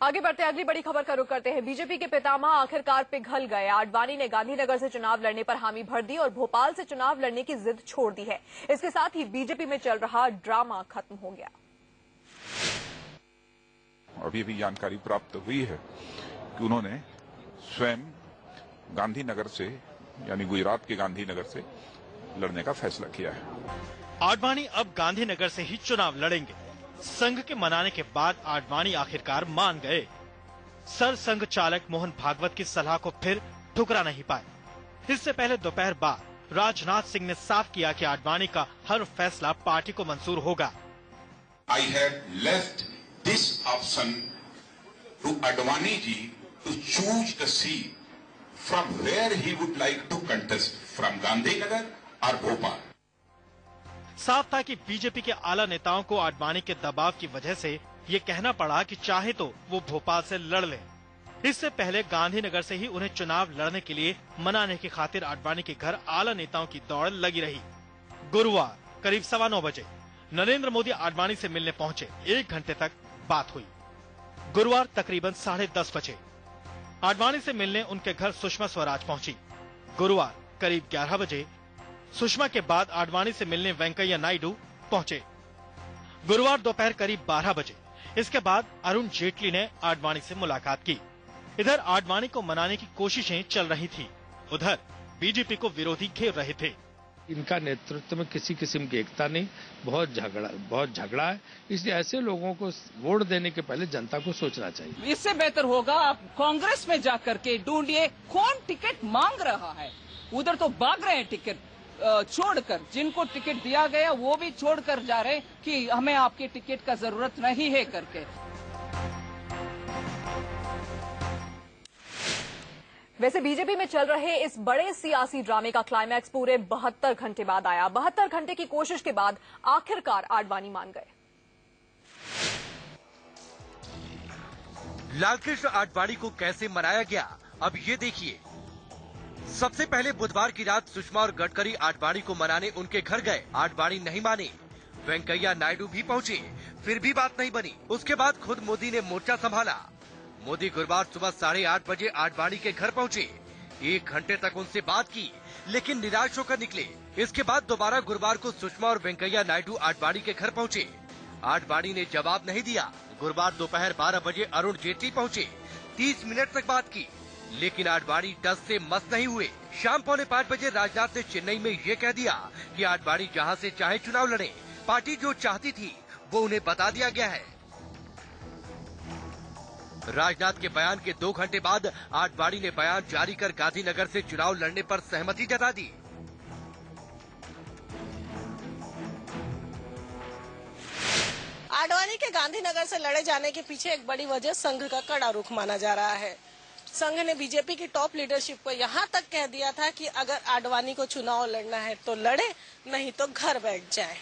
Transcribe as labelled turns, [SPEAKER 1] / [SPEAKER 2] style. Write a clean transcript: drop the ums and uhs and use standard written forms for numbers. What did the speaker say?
[SPEAKER 1] आगे बढ़ते अगली बड़ी खबर का रुख करते हैं। बीजेपी के पितामह आखिरकार पिघल गए। आडवाणी ने गांधीनगर से चुनाव लड़ने पर हामी भर दी और भोपाल से चुनाव लड़ने की जिद छोड़ दी है। इसके साथ ही बीजेपी में चल रहा ड्रामा खत्म हो गया।
[SPEAKER 2] अभी भी जानकारी प्राप्त हुई है कि उन्होंने स्वयं गांधीनगर से यानी गुजरात के गांधीनगर से लड़ने का फैसला किया है।
[SPEAKER 3] आडवाणी अब गांधीनगर से ही चुनाव लड़ेंगे। संघ के मनाने के बाद आडवाणी आखिरकार मान गए। सर संघ चालक मोहन भागवत की सलाह को फिर ठुकरा नहीं पाए। इससे पहले दोपहर बाद राजनाथ सिंह ने साफ किया कि आडवाणी का हर फैसला पार्टी को मंजूर होगा।
[SPEAKER 4] I had left this option to Advani ji to choose the seat from where he would like to contest, from Gandhinagar or Bhopal.
[SPEAKER 3] साफ था कि बीजेपी के आला नेताओं को आडवाणी के दबाव की वजह से ये कहना पड़ा कि चाहे तो वो भोपाल से लड़ लें। इससे पहले गांधीनगर से ही उन्हें चुनाव लड़ने के लिए मनाने की खातिर आडवाणी के घर आला नेताओं की दौड़ लगी रही। गुरुवार करीब 9:15 बजे नरेंद्र मोदी आडवाणी से मिलने पहुंचे। 1 घंटे तक बात हुई। गुरुवार तकरीबन 10:30 बजे आडवाणी से मिलने उनके घर सुषमा स्वराज पहुंची। गुरुवार करीब 11 बजे सुषमा के बाद आडवाणी से मिलने वेंकैया नायडू पहुंचे। गुरुवार दोपहर करीब 12 बजे इसके बाद अरुण जेटली ने आडवाणी से मुलाकात की। इधर आडवाणी को मनाने की कोशिशें चल रही थी, उधर बीजेपी को विरोधी घेर रहे थे।
[SPEAKER 5] इनका नेतृत्व में किसी किस्म की एकता नहीं, बहुत झगड़ा है। इसलिए ऐसे लोगों को वोट देने के पहले जनता को सोचना चाहिए।
[SPEAKER 6] इससे बेहतर होगा आप कांग्रेस में जाकर के ढूंढिए कौन टिकट मांग रहा है। उधर तो भाग रहे हैं टिकट छोड़कर, जिनको टिकट दिया गया वो भी छोड़कर जा रहे कि हमें आपके टिकट का जरूरत नहीं है करके।
[SPEAKER 1] वैसे बीजेपी में चल रहे इस बड़े सियासी ड्रामे का क्लाइमैक्स पूरे 72 घंटे बाद आया। 72 घंटे की कोशिश के बाद आखिरकार आडवाणी मान गए।
[SPEAKER 7] लालकृष्ण आडवाणी को कैसे मनाया गया, अब ये देखिए। सबसे पहले बुधवार की रात सुषमा और गडकरी आडवाणी को मनाने उनके घर गए। आडवाणी नहीं माने। वेंकैया नायडू भी पहुंचे, फिर भी बात नहीं बनी। उसके बाद खुद मोदी ने मोर्चा संभाला। मोदी गुरुवार सुबह 8:30 बजे आडवाणी के घर पहुंचे। 1 घंटे तक उनसे बात की, लेकिन निराश होकर निकले। इसके बाद दोबारा गुरुवार को सुषमा और वेंकैया नायडू आडवाणी के घर पहुंचे। आडवाणी ने जवाब नहीं दिया। गुरुवार दोपहर 12 बजे अरुण जेटली पहुंचे। 30 मिनट तक बात की, लेकिन आडवाणी टस से मस नहीं हुए। शाम 4:45 बजे राजनाथ ने चेन्नई में ये कह दिया कि आडवाणी जहां से चाहे चुनाव लड़े। पार्टी जो चाहती थी वो उन्हें बता दिया गया है। राजनाथ के बयान के 2 घंटे बाद आडवाणी ने बयान जारी कर गांधीनगर से चुनाव लड़ने पर सहमति जता दी।
[SPEAKER 8] आडवाणी के गांधीनगर से लड़े जाने के पीछे एक बड़ी वजह संघ का कड़ा रुख माना जा रहा है। संघ ने बीजेपी की टॉप लीडरशिप को यहां तक कह दिया था कि अगर आडवाणी को चुनाव लड़ना है तो लड़े, नहीं तो घर बैठ जाए।